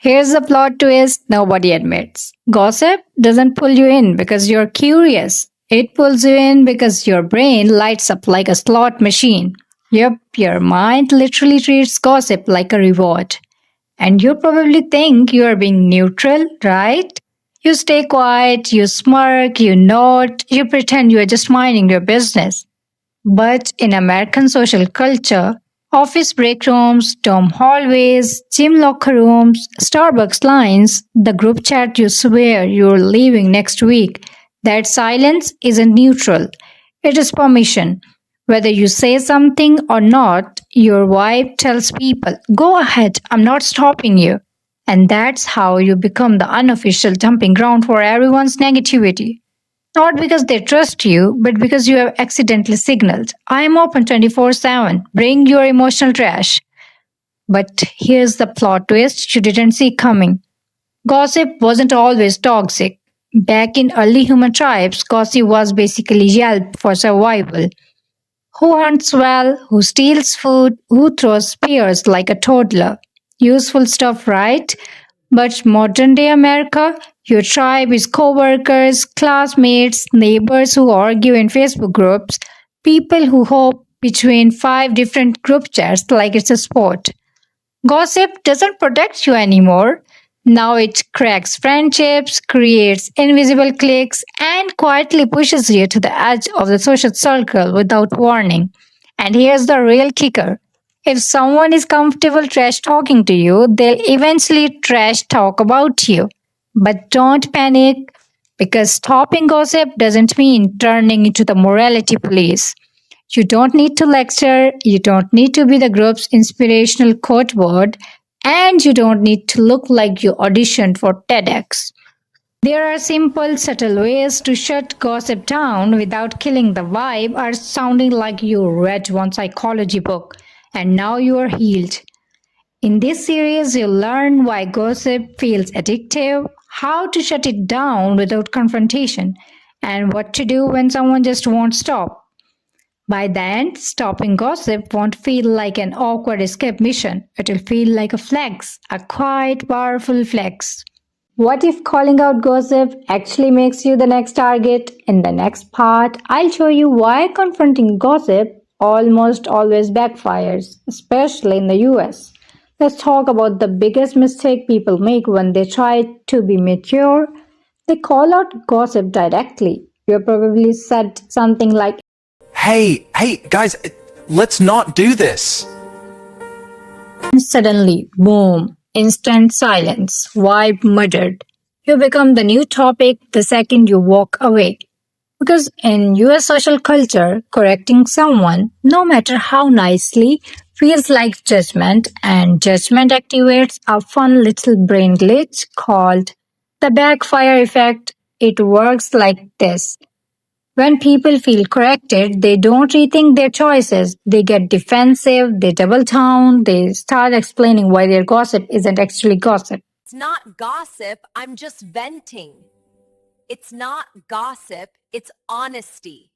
Here's the plot twist nobody admits. Gossip doesn't pull you in because you're curious. It pulls you in because your brain lights up like a slot machine. Yep, your mind literally treats gossip like a reward. And you probably think you are being neutral, right? You stay quiet, you smirk, you nod, you pretend you are just minding your business. But in American social culture, office break rooms, dorm hallways, gym locker rooms, Starbucks lines, the group chat you swear you're leaving next week, that silence isn't neutral. It is permission. Whether you say something or not, your vibe tells people, go ahead, I'm not stopping you. And that's how you become the unofficial dumping ground for everyone's negativity. Not because they trust you, but because you have accidentally signaled, I am open 24/7, bring your emotional trash. But here's the plot twist you didn't see coming. Gossip wasn't always toxic. Back in early human tribes, gossip was basically Yelp for survival. Who hunts well, who steals food, who throws spears like a toddler. Useful stuff, right? But modern day America, your tribe is coworkers, classmates, neighbors who argue in Facebook groups, people who hop between five different group chats like it's a sport. Gossip doesn't protect you anymore. Now it cracks friendships, creates invisible cliques, and quietly pushes you to the edge of the social circle without warning. And here's the real kicker. If someone is comfortable trash talking to you, they'll eventually trash talk about you. But don't panic because stopping gossip doesn't mean turning into the morality police. You don't need to lecture, you don't need to be the group's inspirational quote word, and you don't need to look like you auditioned for TEDx. There are simple, subtle ways to shut gossip down without killing the vibe or sounding like you read one psychology book and now you are healed. In this series, you'll learn why gossip feels addictive, how to shut it down without confrontation, and what to do when someone just won't stop. By the end, stopping gossip won't feel like an awkward escape mission. It'll feel like a flex, a quiet, powerful flex. What if calling out gossip actually makes you the next target? In the next part, I'll show you why confronting gossip almost always backfires, especially in the US. Let's talk about the biggest mistake people make when they try to be mature. They call out gossip directly. You probably said something like, Hey, guys, let's not do this. and suddenly, boom, instant silence, vibe murdered. You become the new topic the second you walk away. Because in US social culture, correcting someone, no matter how nicely, feels like judgment, and judgment activates a fun little brain glitch called the backfire effect. It works like this. When people feel corrected, they don't rethink their choices. They get defensive, they double down, they start explaining why their gossip isn't actually gossip. It's not gossip, I'm just venting. It's not gossip, it's honesty.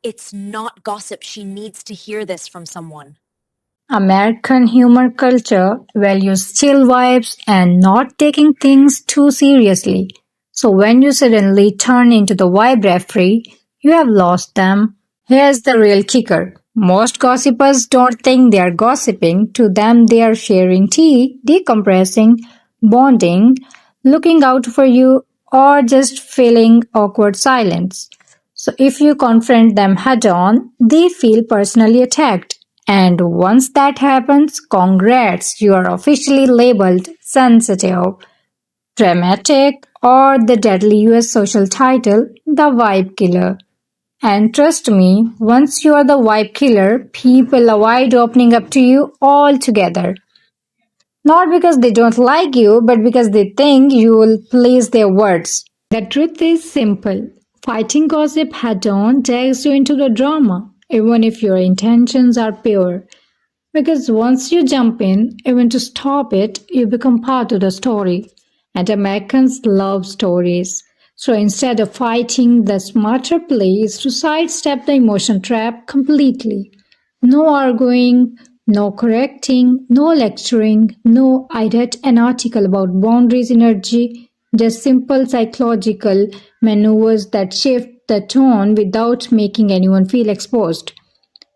It's not gossip, she needs to hear this from someone. American humor culture values chill vibes and not taking things too seriously. So when you suddenly turn into the vibe referee, you have lost them. Here's the real kicker. Most gossipers don't think they are gossiping. To them, they are sharing tea, decompressing, bonding, looking out for you, or just feeling awkward silence. So if you confront them head on, they feel personally attacked. And once that happens, congrats, you are officially labeled sensitive, dramatic, or the deadly US social title, the vibe killer. And trust me, once you are the vibe killer, people avoid opening up to you altogether. Not because they don't like you, but because they think you will please their words. The truth is simple. Fighting gossip head on drags you into the drama, even if your intentions are pure. Because once you jump in, even to stop it, you become part of the story. And Americans love stories. So instead of fighting, the smarter play is to sidestep the emotion trap completely. No arguing, No correcting, no lecturing, no I read an article about boundaries energy, just simple psychological maneuvers that shift the tone without making anyone feel exposed.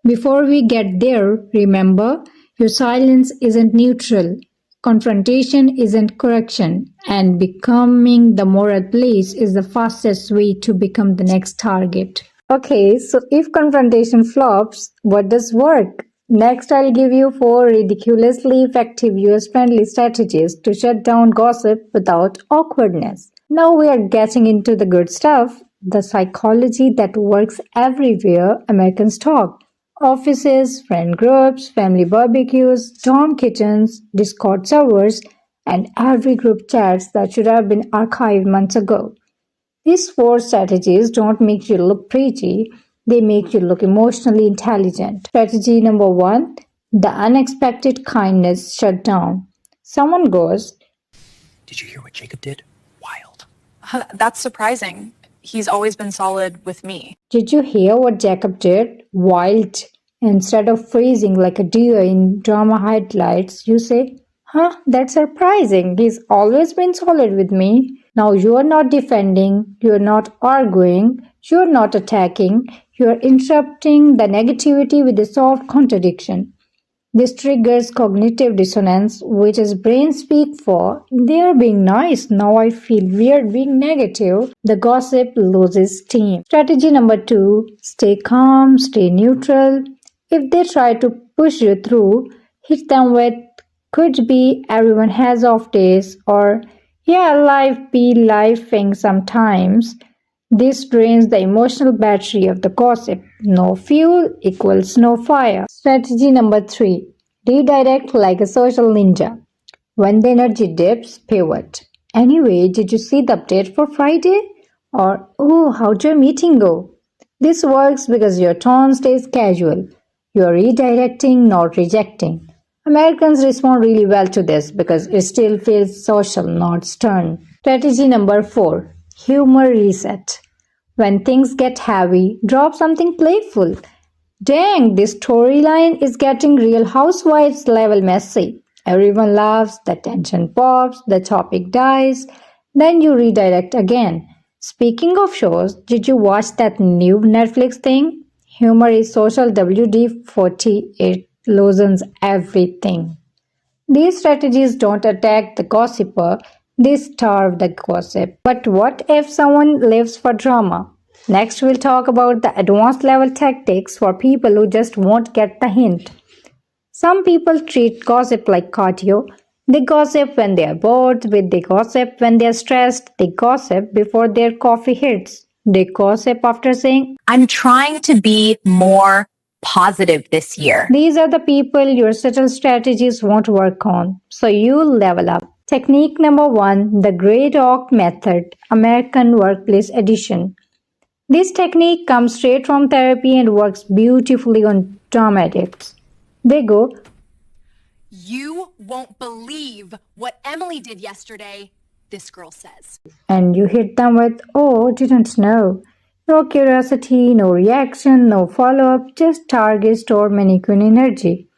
Before we get there, remember your silence isn't neutral, confrontation isn't correction, and becoming the moral police is the fastest way to become the next target. Okay, so if confrontation flops, what does work? Next, I'll give you 4 ridiculously effective US friendly strategies to shut down gossip without awkwardness. Now we are getting into the good stuff, the psychology that works everywhere Americans talk. Offices, friend groups, family barbecues, dorm kitchens, Discord servers, and every group chats that should have been archived months ago. These 4 strategies don't make you look pretty, they make you look emotionally intelligent. Strategy number 1, the unexpected kindness shutdown. Someone goes, Did you hear what Jacob did? Wild. That's surprising. He's always been solid with me. Did you hear what Jacob did? Wild. Instead of freezing like a deer in drama highlights, you say, Huh, that's surprising. He's always been solid with me. Now you are not defending, you are not arguing, you are not attacking, you are interrupting the negativity with a soft contradiction. This triggers cognitive dissonance, which is brain speak for they are being nice, now I feel weird being negative. The gossip loses steam. Strategy number 2, stay calm, stay neutral. If they try to push you through, hit them with could be everyone has off days or yeah, life be lifing sometimes. This drains the emotional battery of the gossip. No fuel equals no fire. Strategy number 3, redirect like a social ninja. When the energy dips, pivot. Anyway, did you see the update for Friday? Or, oh, how'd your meeting go? This works because your tone stays casual. You are redirecting, not rejecting. Americans respond really well to this because it still feels social, not stern. Strategy number 4, humor reset. When things get heavy, drop something playful. Dang, this storyline is getting Real Housewives level messy. Everyone laughs, the tension pops, the topic dies, then you redirect again. Speaking of shows, did you watch that new Netflix thing? Humor is social WD 40, it loosens everything. These strategies don't attack the gossiper, they starve the gossip. But what if someone lives for drama? Next, we'll talk about the advanced level tactics for people who just won't get the hint. Some people treat gossip like cardio. They gossip when they are bored, they gossip when they are stressed, they gossip before their coffee hits. They gossip after saying, I'm trying to be more positive this year. These are the people your subtle strategies won't work on, so you'll level up. Technique number 1, the Grey Rock Method, American Workplace Edition. This technique comes straight from therapy and works beautifully on drama addicts. They go, You won't believe what Emily did yesterday, this girl says. and you hit them with, oh, didn't know. No curiosity, no reaction, no follow up, just target store mannequin energy.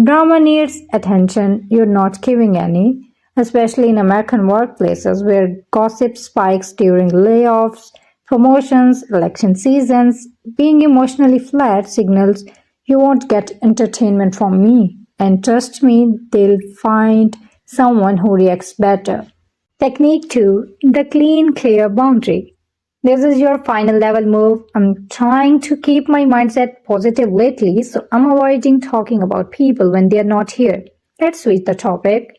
Drama needs attention, you're not giving any, especially in American workplaces where gossip spikes during layoffs, promotions, election seasons. Being emotionally flat signals you won't get entertainment from me. And trust me, they'll find someone who reacts better. Technique 2, the clean, clear boundary. This is your final level move. I'm trying to keep my mindset positive lately, so I'm avoiding talking about people when they're not here. Let's switch the topic.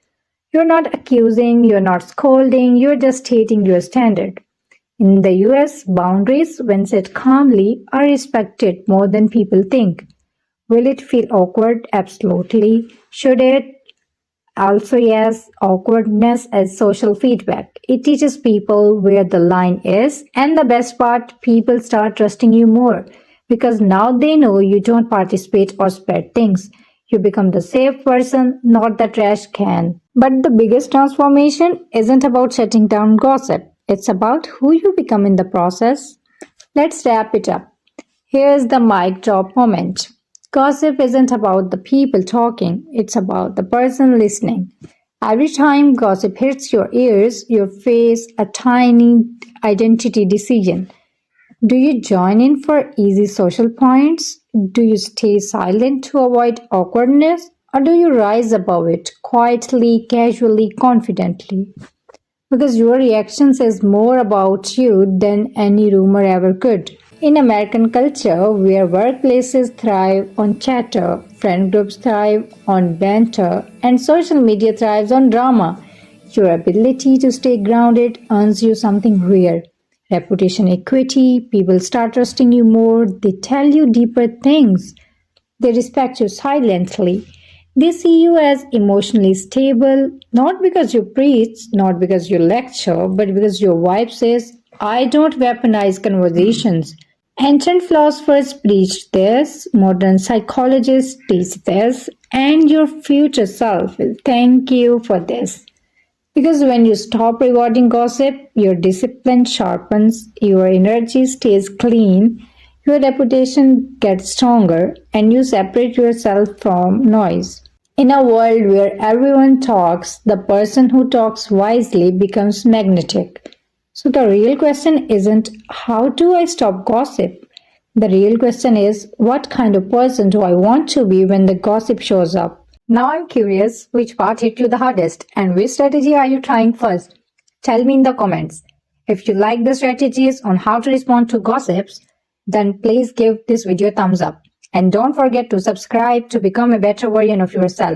You're not accusing, you're not scolding, you're just stating your standard. In the US, boundaries, when set calmly, are respected more than people think. Will it feel awkward? Absolutely. Should it? Also, yes, awkwardness as social feedback. It teaches people where the line is, and the best part, people start trusting you more because now they know you don't participate or spread things. You become the safe person, not the trash can. But the biggest transformation isn't about shutting down gossip, it's about who you become in the process. Let's wrap it up. Here's the mic drop moment. Gossip isn't about the people talking, it's about the person listening. Every time gossip hits your ears, you face a tiny identity decision. Do you join in for easy social points? Do you stay silent to avoid awkwardness? Or do you rise above it quietly, casually, confidently? Because your reaction says more about you than any rumor ever could. In American culture, where workplaces thrive on chatter, friend groups thrive on banter, and social media thrives on drama, your ability to stay grounded earns you something rare. Reputation equity, people start trusting you more, they tell you deeper things, they respect you silently. They see you as emotionally stable, not because you preach, not because you lecture, but because your vibe says, I don't weaponize conversations. Ancient philosophers preached this, modern psychologists teach this, and your future self will thank you for this. Because when you stop rewarding gossip, your discipline sharpens, your energy stays clean, your reputation gets stronger, and you separate yourself from noise. In a world where everyone talks, the person who talks wisely becomes magnetic. So the real question isn't how do I stop gossip? The real question is what kind of person do I want to be when the gossip shows up? Now I'm curious which part hit you the hardest and which strategy are you trying first? Tell me in the comments. If you like the strategies on how to respond to gossips, then please give this video a thumbs up. And don't forget to subscribe to become a better version of yourself.